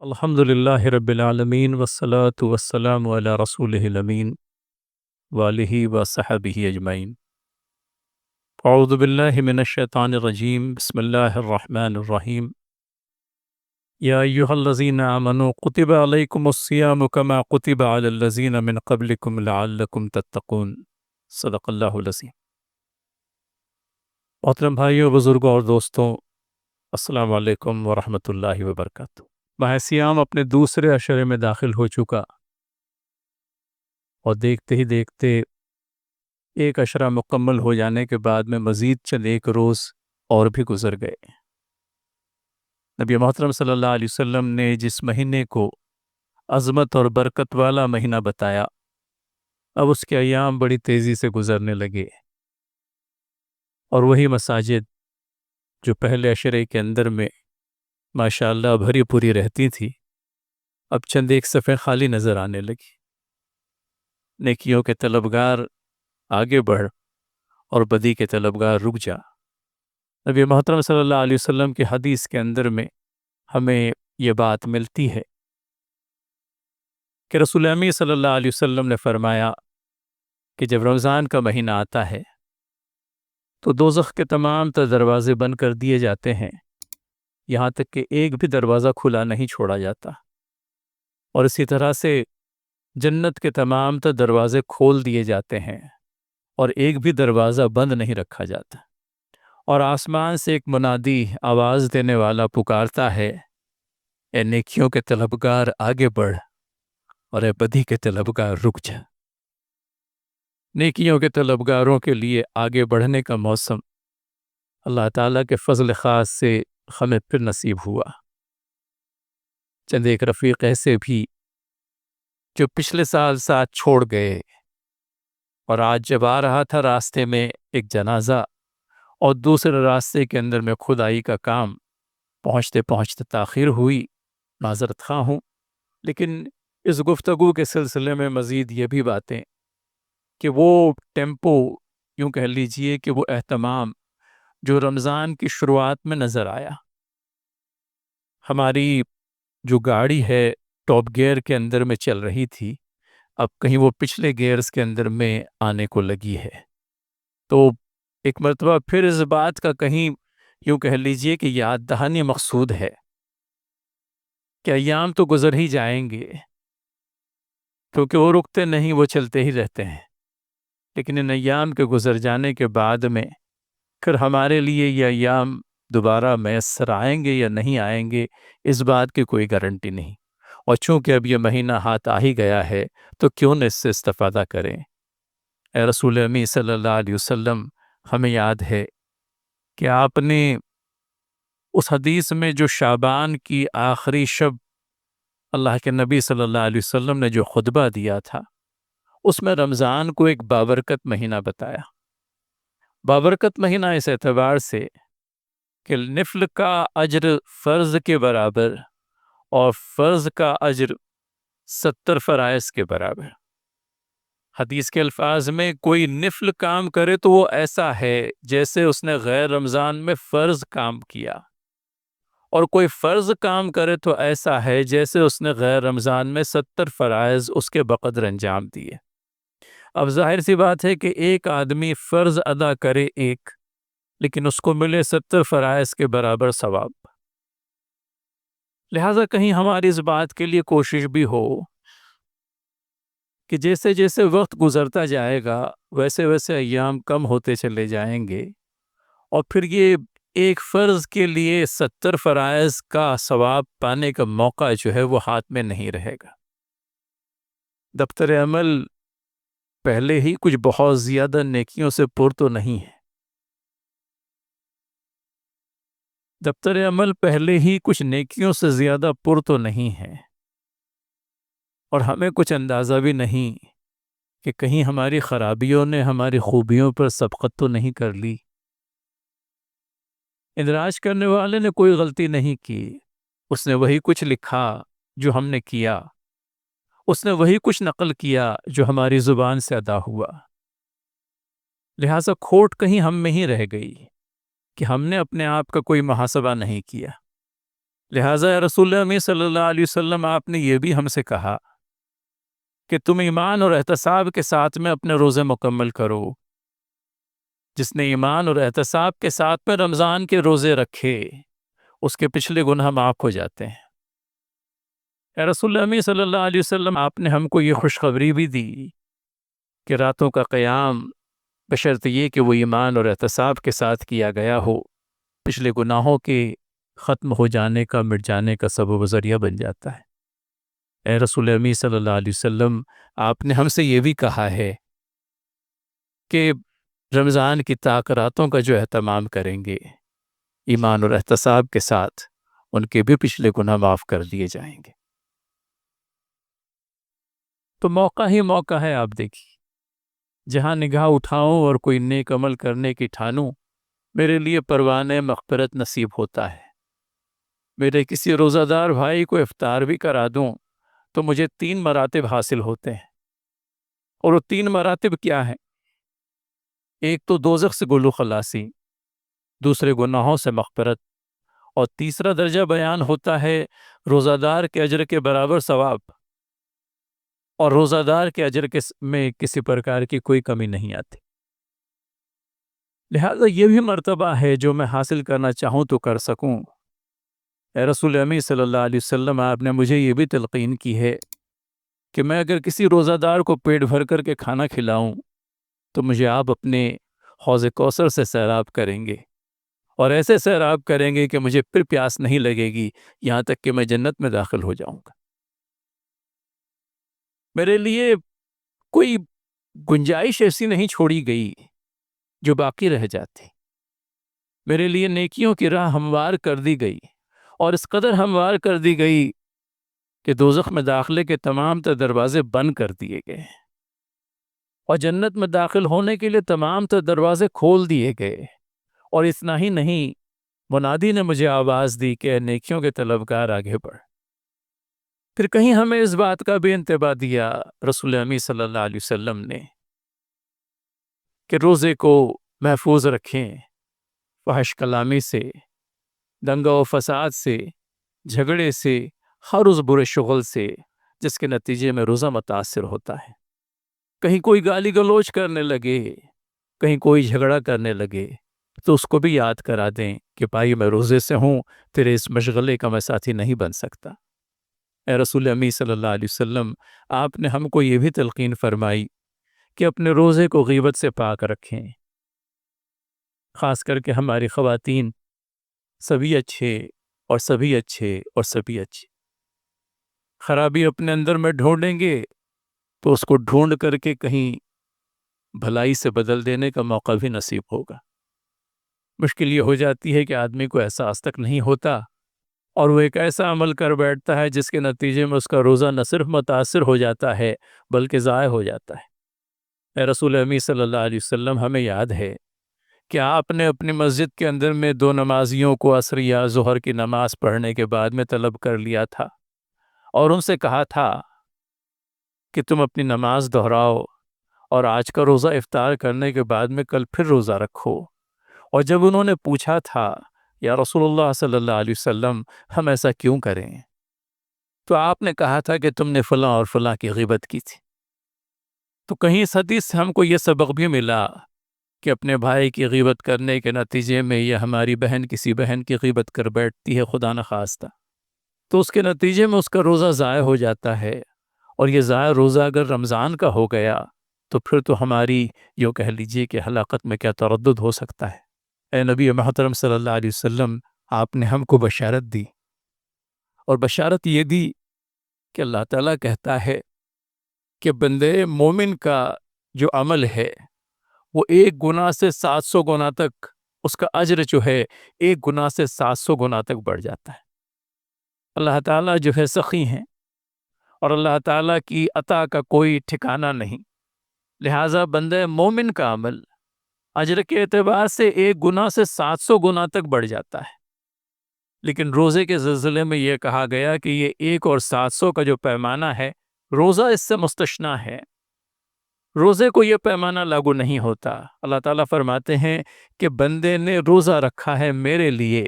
الحمد للہ رب العالمین والصلاة والسلام علی رسولہ الامین وآلہ وصحبہ اجمعین۔ اعوذ باللہ من الشیطان الرجیم، بسم اللہ الرحمن الرحیم۔ یا ایہا الذین آمنوا کتب علیکم الصیام کما کتب علی الذین من قبلکم لعلکم تتقون۔ صدق اللہ العظیم۔ محترم بھائیوں، بزرگوں اور دوستوں، السلام علیکم ورحمۃ اللہ وبرکاتہ۔ ماہ صیام اپنے دوسرے عشرے میں داخل ہو چکا اور دیکھتے ہی دیکھتے ایک عشرہ مکمل ہو جانے کے بعد میں مزید چند ایک روز اور بھی گزر گئے۔ نبی محترم صلی اللہ علیہ وسلم نے جس مہینے کو عظمت اور برکت والا مہینہ بتایا، اب اس کے ایام بڑی تیزی سے گزرنے لگے، اور وہی مساجد جو پہلے عشرے کے اندر میں ماشاءاللہ بھری پوری رہتی تھی، اب چند ایک صفیں خالی نظر آنے لگی۔ نیکیوں کے طلبگار آگے بڑھ اور بدی کے طلبگار رک جا۔ نبی محترم صلی اللہ علیہ وسلم کی حدیث کے اندر میں ہمیں یہ بات ملتی ہے کہ رسول امی صلی اللہ علیہ وسلم نے فرمایا کہ جب رمضان کا مہینہ آتا ہے تو دوزخ کے تمام تر دروازے بند کر دیے جاتے ہیں، یہاں تک کہ ایک بھی دروازہ کھلا نہیں چھوڑا جاتا، اور اسی طرح سے جنت کے تمام تر دروازے کھول دیے جاتے ہیں اور ایک بھی دروازہ بند نہیں رکھا جاتا، اور آسمان سے ایک منادی آواز دینے والا پکارتا ہے، اے نیکیوں کے طلبگار آگے بڑھ اور اے بدی کے طلبگار رک جا۔ نیکیوں کے طلبگاروں کے لیے آگے بڑھنے کا موسم اللہ تعالیٰ کے فضل خاص سے ہمیں پھر نصیب ہوا۔ چند ایک رفیق ایسے بھی جو پچھلے سال ساتھ چھوڑ گئے، اور آج جب آ رہا تھا راستے میں ایک جنازہ اور دوسرے راستے کے اندر میں کھدائی کا کام، پہنچتے پہنچتے تاخیر ہوئی، معذرت خواہ ہوں، لیکن اس گفتگو کے سلسلے میں مزید یہ بھی باتیں کہ وہ ٹیمپو، یوں کہہ لیجئے کہ وہ اہتمام جو رمضان کی شروعات میں نظر آیا، ہماری جو گاڑی ہے ٹاپ گیئر کے اندر میں چل رہی تھی، اب کہیں وہ پچھلے گیئرز کے اندر میں آنے کو لگی ہے، تو ایک مرتبہ پھر اس بات کا کہیں یوں کہہ لیجئے کہ یاد دہانی مقصود ہے کہ ایام تو گزر ہی جائیں گے، کیونکہ وہ رکتے نہیں، وہ چلتے ہی رہتے ہیں، لیکن ان ایام کے گزر جانے کے بعد میں پھر ہمارے لیے یہ ایام دوبارہ میسر آئیں گے یا نہیں آئیں گے، اس بات کی کوئی گارنٹی نہیں، اور چونکہ اب یہ مہینہ ہاتھ آ ہی گیا ہے تو کیوں نہ اس سے استفادہ کریں۔ اے رسول امی صلی اللہ علیہ وسلم، ہمیں یاد ہے کہ آپ نے اس حدیث میں جو شعبان کی آخری شب اللہ کے نبی صلی اللہ علیہ وسلم نے جو خطبہ دیا تھا، اس میں رمضان کو ایک بابرکت مہینہ بتایا۔ بابرکت مہینہ اس اعتبار سے کہ نفل کا اجر فرض کے برابر اور فرض کا اجر 70 فرائض کے برابر۔ حدیث کے الفاظ میں کوئی نفل کام کرے تو وہ ایسا ہے جیسے اس نے غیر رمضان میں فرض کام کیا، اور کوئی فرض کام کرے تو ایسا ہے جیسے اس نے غیر رمضان میں 70 فرائض اس کے بقدر انجام دیے۔ اب ظاہر سی بات ہے کہ ایک آدمی فرض ادا کرے ایک، لیکن اس کو ملے 70 فرائض کے برابر ثواب۔ لہٰذا کہیں ہماری اس بات کے لیے کوشش بھی ہو کہ جیسے جیسے وقت گزرتا جائے گا ویسے ویسے ایام کم ہوتے چلے جائیں گے، اور پھر یہ ایک فرض کے لیے 70 فرائض کا ثواب پانے کا موقع جو ہے وہ ہاتھ میں نہیں رہے گا۔ دفتر عمل پہلے ہی کچھ بہت زیادہ نیکیوں سے پر تو نہیں ہے، دفتر عمل پہلے ہی کچھ نیکیوں سے زیادہ پر تو نہیں ہے، اور ہمیں کچھ اندازہ بھی نہیں کہ کہیں ہماری خرابیوں نے ہماری خوبیوں پر سبقت تو نہیں کر لی۔ اندراج کرنے والے نے کوئی غلطی نہیں کی، اس نے وہی کچھ لکھا جو ہم نے کیا، اس نے وہی کچھ نقل کیا جو ہماری زبان سے ادا ہوا، لہٰذا کھوٹ کہیں ہم میں ہی رہ گئی کہ ہم نے اپنے آپ کا کوئی محاسبہ نہیں کیا۔ لہٰذا رسول اللہ صلی اللہ علیہ وسلم آپ نے یہ بھی ہم سے کہا کہ تم ایمان اور احتساب کے ساتھ میں اپنے روزے مکمل کرو۔ جس نے ایمان اور احتساب کے ساتھ میں رمضان کے روزے رکھے اس کے پچھلے گناہ معاف ہو جاتے ہیں۔ اے رسول اللہ صلی اللہ علیہ وسلم، آپ نے ہم کو یہ خوشخبری بھی دی کہ راتوں کا قیام بشرط یہ کہ وہ ایمان اور احتساب کے ساتھ کیا گیا ہو، پچھلے گناہوں کے ختم ہو جانے کا، مٹ جانے کا سبب و ذریعہ بن جاتا ہے۔ اے رسول اللہ صلی اللہ علیہ وسلم، آپ نے ہم سے یہ بھی کہا ہے کہ رمضان کی راتوں کا جو اہتمام کریں گے ایمان اور احتساب کے ساتھ، ان کے بھی پچھلے گناہ معاف کر دیے جائیں گے۔ تو موقع ہی موقع ہے، آپ دیکھیے، جہاں نگاہ اٹھاؤں اور کوئی نیک عمل کرنے کی ٹھانوں، میرے لیے پروانِ مغفرت نصیب ہوتا ہے۔ میرے کسی روزہ دار بھائی کو افطار بھی کرا دوں تو مجھے 3 مراتب حاصل ہوتے ہیں، اور وہ 3 مراتب کیا ہیں؟ ایک تو دوزخ سے گلو خلاصی، دوسرے گناہوں سے مغفرت، اور تیسرا درجہ بیان ہوتا ہے روزہ دار کے اجر کے برابر ثواب، اور روزہ دار کے اجر میں کسی پرکار کی کوئی کمی نہیں آتی۔ لہذا یہ بھی مرتبہ ہے جو میں حاصل کرنا چاہوں تو کر سکوں۔ اے رسول اللہ صلی اللہ علیہ وسلم، آپ نے مجھے یہ بھی تلقین کی ہے کہ میں اگر کسی روزہ دار کو پیٹ بھر کر کے کھانا کھلاؤں تو مجھے آپ اپنے حوض کوثر سے سیراب کریں گے، اور ایسے سیراب کریں گے کہ مجھے پھر پیاس نہیں لگے گی، یہاں تک کہ میں جنت میں داخل ہو جاؤں گا۔ میرے لیے کوئی گنجائش ایسی نہیں چھوڑی گئی جو باقی رہ جاتی۔ میرے لیے نیکیوں کی راہ ہموار کر دی گئی، اور اس قدر ہموار کر دی گئی کہ دوزخ میں داخلے کے تمام تر دروازے بند کر دیے گئے، اور جنت میں داخل ہونے کے لیے تمام تر دروازے کھول دیے گئے۔ اور اتنا ہی نہیں، منادی نے مجھے آواز دی کہ نیکیوں کے طلبگار آگے بڑھ۔ پھر کہیں ہمیں اس بات کا بھی انتباہ دیا رسول اللہ صلی اللہ علیہ وسلم نے کہ روزے کو محفوظ رکھیں فحش کلامی سے، دنگا و فساد سے، جھگڑے سے، ہر اس برے شغل سے جس کے نتیجے میں روزہ متاثر ہوتا ہے۔ کہیں کوئی گالی گلوچ کرنے لگے، کہیں کوئی جھگڑا کرنے لگے تو اس کو بھی یاد کرا دیں کہ بھائی میں روزے سے ہوں، تیرے اس مشغلے کا میں ساتھی نہیں بن سکتا۔ اے رسول اللہ صلی اللہ علیہ وسلم، آپ نے ہم کو یہ بھی تلقین فرمائی کہ اپنے روزے کو غیبت سے پاک رکھیں، خاص کر کے ہماری خواتین، سبھی اچھے اور سبھی اچھے اور سبھی اچھے۔ خرابی اپنے اندر میں ڈھونڈیں گے تو اس کو ڈھونڈ کر کے کہیں بھلائی سے بدل دینے کا موقع بھی نصیب ہوگا۔ مشکل یہ ہو جاتی ہے کہ آدمی کو احساس تک نہیں ہوتا، اور وہ ایک ایسا عمل کر بیٹھتا ہے جس کے نتیجے میں اس کا روزہ نہ صرف متاثر ہو جاتا ہے بلکہ ضائع ہو جاتا ہے۔ اے رسول اللہ صلی اللہ علیہ وسلم، ہمیں یاد ہے کہ آپ نے اپنی مسجد کے اندر میں 2 نمازیوں کو عصر یا ظہر کی نماز پڑھنے کے بعد میں طلب کر لیا تھا، اور ان سے کہا تھا کہ تم اپنی نماز دہراؤ، اور آج کا روزہ افطار کرنے کے بعد میں کل پھر روزہ رکھو۔ اور جب انہوں نے پوچھا تھا یا رسول اللہ صلی اللہ علیہ وسلم ہم ایسا کیوں کریں، تو آپ نے کہا تھا کہ تم نے فلاں اور فلاں کی غیبت کی تھی۔ تو کہیں اس حدیث سے ہم کو یہ سبق بھی ملا کہ اپنے بھائی کی غیبت کرنے کے نتیجے میں یا ہماری بہن کسی بہن کی غیبت کر بیٹھتی ہے خدا نخواستہ، تو اس کے نتیجے میں اس کا روزہ ضائع ہو جاتا ہے، اور یہ ضائع روزہ اگر رمضان کا ہو گیا تو پھر تو ہماری یوں کہہ لیجیے کہ ہلاکت میں کیا تردد ہو سکتا ہے۔ اے نبی محترم صلی اللہ علیہ وسلم، آپ نے ہم کو بشارت دی، اور بشارت یہ دی کہ اللہ تعالیٰ کہتا ہے کہ بندے مومن کا جو عمل ہے وہ 1 گناہ سے 700 گنا تک، اس کا اجر جو ہے 1 گناہ سے 700 گنا تک بڑھ جاتا ہے۔ اللہ تعالیٰ جو ہے سخی ہیں، اور اللہ تعالیٰ کی عطا کا کوئی ٹھکانہ نہیں، لہٰذا بندے مومن کا عمل اجر کے اعتبار سے 1 گناہ سے 700 گنا تک بڑھ جاتا ہے۔ لیکن روزے کے سلسلے میں یہ کہا گیا کہ یہ 1 اور 700 کا جو پیمانہ ہے، روزہ اس سے مستثنیٰ ہے، روزے کو یہ پیمانہ لاگو نہیں ہوتا۔ اللہ تعالیٰ فرماتے ہیں کہ بندے نے روزہ رکھا ہے میرے لیے،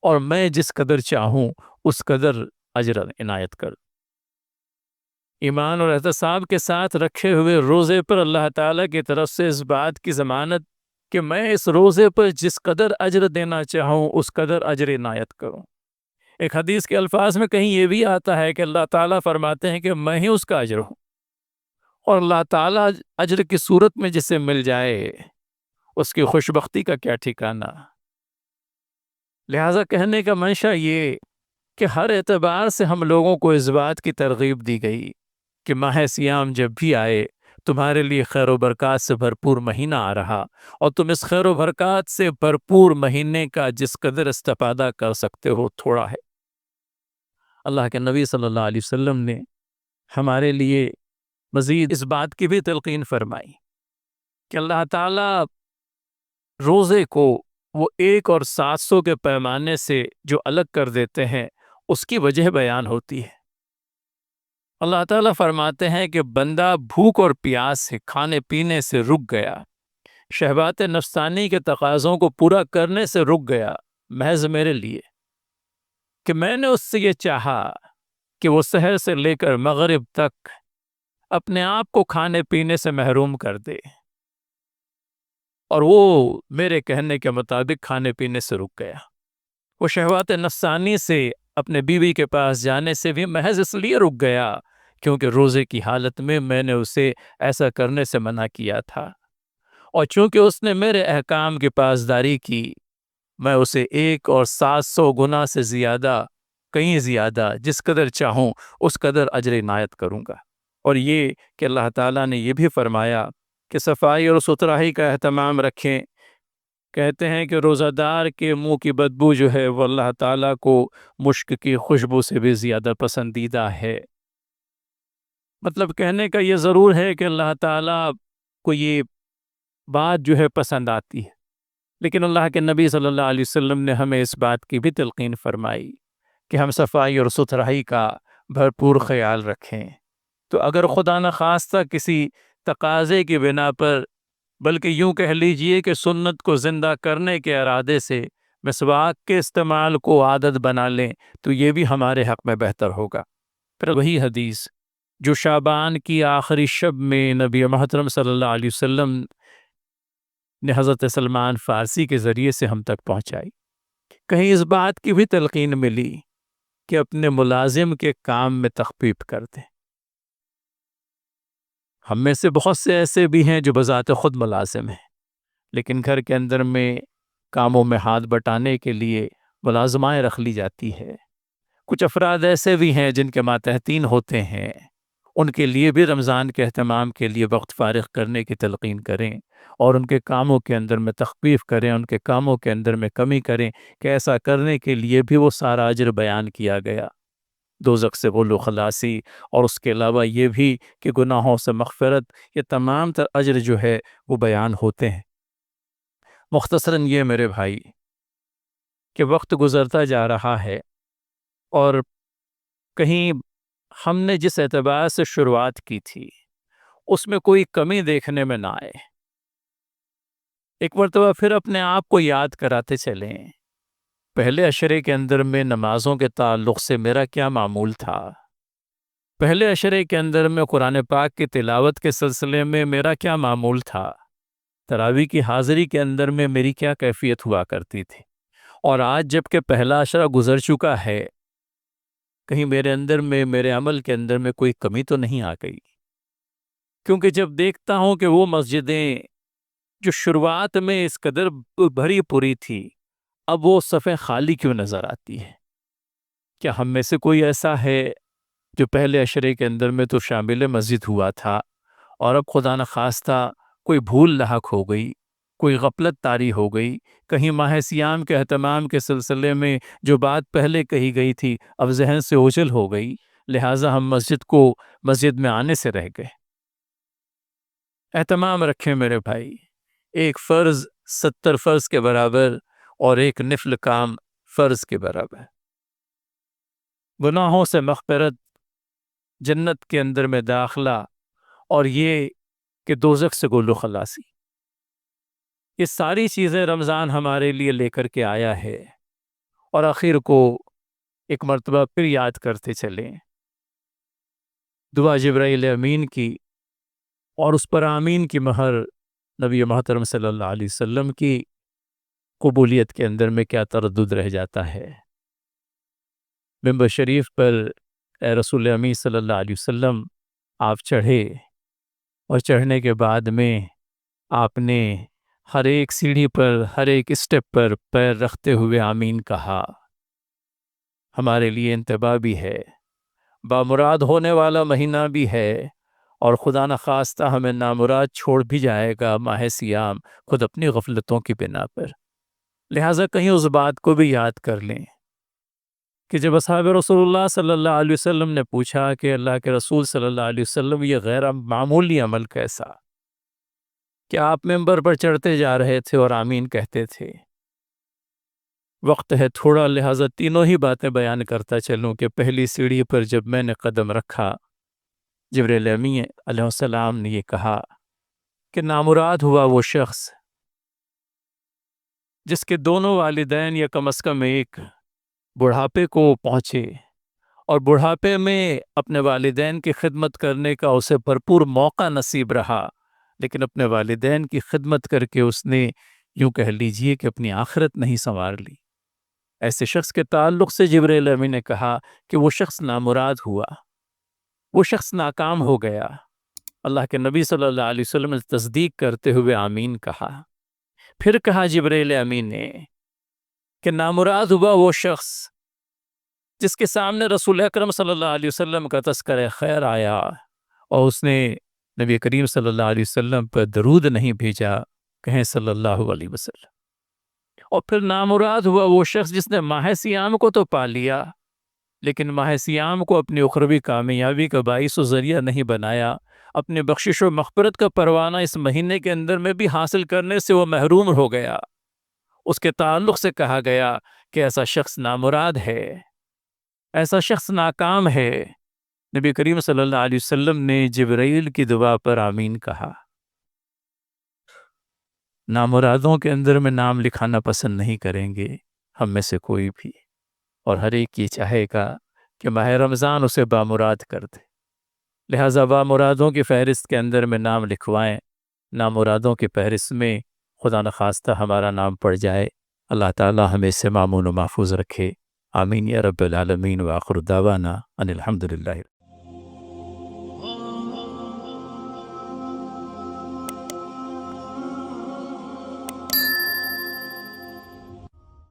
اور میں جس قدر چاہوں اس قدر اجر عنایت کر۔ ایمان اور احتساب کے ساتھ رکھے ہوئے روزے پر اللہ تعالیٰ کی طرف سے اس بات کی ضمانت کہ میں اس روزے پر جس قدر اجر دینا چاہوں اس قدر اجر عنایت کروں۔ ایک حدیث کے الفاظ میں کہیں یہ بھی آتا ہے کہ اللہ تعالیٰ فرماتے ہیں کہ میں ہی اس کا اجر ہوں، اور اللہ تعالیٰ اجر کی صورت میں جسے مل جائے اس کی خوشبختی کا کیا ٹھکانہ۔ لہٰذا کہنے کا منشا یہ کہ ہر اعتبار سے ہم لوگوں کو اس بات کی ترغیب دی گئی کہ ماہ سیام جب بھی آئے تمہارے لیے خیر و برکات سے بھرپور مہینہ آ رہا، اور تم اس خیر و برکات سے بھرپور مہینے کا جس قدر استفادہ کر سکتے ہو تھوڑا ہے۔ اللہ کے نبی صلی اللہ علیہ وسلم نے ہمارے لیے مزید اس بات کی بھی تلقین فرمائی کہ اللہ تعالیٰ روزے کو وہ 1 اور 700 کے پیمانے سے جو الگ کر دیتے ہیں اس کی وجہ بیان ہوتی ہے۔ اللہ تعالیٰ فرماتے ہیں کہ بندہ بھوک اور پیاس سے، کھانے پینے سے رک گیا، شہوات نفسانی کے تقاضوں کو پورا کرنے سے رک گیا، محض میرے لیے کہ میں نے اس سے یہ چاہا کہ وہ سحر سے لے کر مغرب تک اپنے آپ کو کھانے پینے سے محروم کر دے، اور وہ میرے کہنے کے مطابق کھانے پینے سے رک گیا۔ وہ شہوات نفسانی سے اپنے بیوی کے پاس جانے سے بھی محض اس لیے رک گیا کیونکہ روزے کی حالت میں میں نے اسے ایسا کرنے سے منع کیا تھا، اور چونکہ اس نے میرے احکام کی پاسداری کی میں اسے 1 اور 700 گنا سے زیادہ، کہیں زیادہ، جس قدر چاہوں اس قدر اجر عنایت کروں گا۔ اور یہ کہ اللہ تعالیٰ نے یہ بھی فرمایا کہ صفائی اور ستھرائی کا اہتمام رکھیں۔ کہتے ہیں کہ روزہ دار کے منہ کی بدبو جو ہے وہ اللہ تعالیٰ کو مشک کی خوشبو سے بھی زیادہ پسندیدہ ہے۔ مطلب کہنے کا یہ ضرور ہے کہ اللہ تعالیٰ کو یہ بات جو ہے پسند آتی ہے، لیکن اللہ کے نبی صلی اللہ علیہ وسلم نے ہمیں اس بات کی بھی تلقین فرمائی کہ ہم صفائی اور ستھرائی کا بھرپور خیال رکھیں۔ تو اگر خدا نخواستہ کسی تقاضے کی بنا پر، بلکہ یوں کہہ لیجئے کہ سنت کو زندہ کرنے کے ارادے سے مسواک کے استعمال کو عادت بنا لیں تو یہ بھی ہمارے حق میں بہتر ہوگا۔ پھر وہی حدیث جو شعبان کی آخری شب میں نبی محترم صلی اللہ علیہ وسلم نے حضرت سلمان فارسی کے ذریعے سے ہم تک پہنچائی، کہیں اس بات کی بھی تلقین ملی کہ اپنے ملازم کے کام میں تخفیف کر دیں۔ ہم میں سے بہت سے ایسے بھی ہیں جو بذات خود ملازم ہیں، لیکن گھر کے اندر میں کاموں میں ہاتھ بٹانے کے لیے ملازمائیں رکھ لی جاتی ہے۔ کچھ افراد ایسے بھی ہیں جن کے ماتحتین ہوتے ہیں، ان کے لیے بھی رمضان کے اہتمام کے لیے وقت فارغ کرنے کی تلقین کریں اور ان کے کاموں کے اندر میں تخفیف کریں، ان کے کاموں کے اندر میں کمی کریں کہ ایسا کرنے کے لیے بھی وہ سارا اجر بیان کیا گیا، دوزخ سے غل و خلاصی، اور اس کے علاوہ یہ بھی کہ گناہوں سے مغفرت، یہ تمام تر اجر جو ہے وہ بیان ہوتے ہیں۔ مختصراً یہ میرے بھائی کہ وقت گزرتا جا رہا ہے، اور کہیں ہم نے جس اعتبار سے شروعات کی تھی اس میں کوئی کمی دیکھنے میں نہ آئے۔ ایک مرتبہ پھر اپنے آپ کو یاد کراتے چلیں، پہلے عشرے کے اندر میں نمازوں کے تعلق سے میرا کیا معمول تھا، پہلے عشرے کے اندر میں قرآن پاک کی تلاوت کے سلسلے میں میرا کیا معمول تھا، تراویح کی حاضری کے اندر میں میری کیا کیفیت ہوا کرتی تھی، اور آج جب کہ پہلا عشرہ گزر چکا ہے کہیں میرے اندر میں، میرے عمل کے اندر میں کوئی کمی تو نہیں آ گئی؟ کیونکہ جب دیکھتا ہوں کہ وہ مسجدیں جو شروعات میں اس قدر بھری پوری تھی اب وہ صفیں خالی کیوں نظر آتی ہیں؟ کیا ہم میں سے کوئی ایسا ہے جو پہلے عشرے کے اندر میں تو شامل مسجد ہوا تھا اور اب خدا نخواستہ کوئی بھول لاحق ہو گئی، کوئی غفلت طاری ہو گئی، کہیں ماہ سیام کے اہتمام کے سلسلے میں جو بات پہلے کہی گئی تھی اب ذہن سے اوجھل ہو گئی، لہٰذا ہم مسجد میں آنے سے رہ گئے؟ اہتمام رکھیں میرے بھائی، ایک فرض 70 فرض کے برابر اور ایک نفل کام فرض کے برابر۔ گناہوں سے مغفرت، جنت کے اندر میں داخلہ، اور یہ کہ دوزخ سے گل و خلاصی، یہ ساری چیزیں رمضان ہمارے لیے لے کر کے آیا ہے، اور آخر کو ایک مرتبہ پھر یاد کرتے چلیں، دعا جبرائیل امین کی، اور اس پر آمین کی مہر نبی محترم صلی اللہ علیہ وسلم کی قبولیت کے اندر میں کیا تردد رہ جاتا ہے۔ ممبر شریف پر اے رسول امین صلی اللہ علیہ وسلم آپ چڑھے، اور چڑھنے کے بعد میں آپ نے ہر ایک سیڑھی پر، ہر ایک اسٹیپ پر پیر رکھتے ہوئے آمین کہا۔ ہمارے لیے انتباہ بھی ہے، بامراد ہونے والا مہینہ بھی ہے، اور خدا نخواستہ ہمیں نامراد چھوڑ بھی جائے گا ماہ سیام، خود اپنی غفلتوں کی بنا پر۔ لہٰذا کہیں اس بات کو بھی یاد کر لیں کہ جب اصحاب رسول اللہ صلی اللہ علیہ وسلم نے پوچھا کہ اللہ کے رسول صلی اللہ علیہ وسلم یہ غیر معمولی عمل کیسا، کیا آپ ممبر پر چڑھتے جا رہے تھے اور آمین کہتے تھے؟ وقت ہے تھوڑا، لہٰذا تینوں ہی باتیں بیان کرتا چلوں کہ پہلی سیڑھی پر جب میں نے قدم رکھا، جبرائیل امین علیہ السلام نے یہ کہا کہ نامراد ہوا وہ شخص جس کے دونوں والدین یا کم از کم ایک بڑھاپے کو پہنچے، اور بڑھاپے میں اپنے والدین کی خدمت کرنے کا اسے بھرپور موقع نصیب رہا، لیکن اپنے والدین کی خدمت کر کے اس نے یوں کہہ لیجئے کہ اپنی آخرت نہیں سنوار لی۔ ایسے شخص کے تعلق سے جبرائیل امین نے کہا کہ وہ شخص نامراد ہوا، وہ شخص ناکام ہو گیا۔ اللہ کے نبی صلی اللہ علیہ وسلم نے تصدیق کرتے ہوئے آمین کہا۔ پھر کہا جبرائیل امین نے کہ نامراد ہوا وہ شخص جس کے سامنے رسول اکرم صلی اللہ علیہ وسلم کا تذکرہ خیر آیا، اور اس نے نبی کریم صلی اللہ علیہ وسلم پر درود نہیں بھیجا، کہیں صلی اللہ علیہ وسلم۔ اور پھر نامراد ہوا وہ شخص جس نے ماہ سیام کو تو پا لیا، لیکن ماہ سیام کو اپنی اخروی کامیابی کا باعث و ذریعہ نہیں بنایا، اپنے بخشش و مغفرت کا پروانہ اس مہینے کے اندر میں بھی حاصل کرنے سے وہ محروم ہو گیا۔ اس کے تعلق سے کہا گیا کہ ایسا شخص نامراد ہے، ایسا شخص ناکام ہے۔ نبی کریم صلی اللہ علیہ وسلم نے جبرائیل کی دعا پر آمین کہا۔ نامرادوں کے اندر میں نام لکھانا پسند نہیں کریں گے ہم میں سے کوئی بھی، اور ہر ایک یہ چاہے گا کہ ماہ رمضان اسے بامراد کر دے، لہٰذا بامرادوں کی فہرست کے اندر میں نام لکھوائیں، نامرادوں کی فہرست میں خدا نخواستہ ہمارا نام پڑ جائے۔ اللہ تعالی ہمیں اس سے مامون و محفوظ رکھے، آمین یا رب العالمین، وآخر دعوانا ان الحمدللہ۔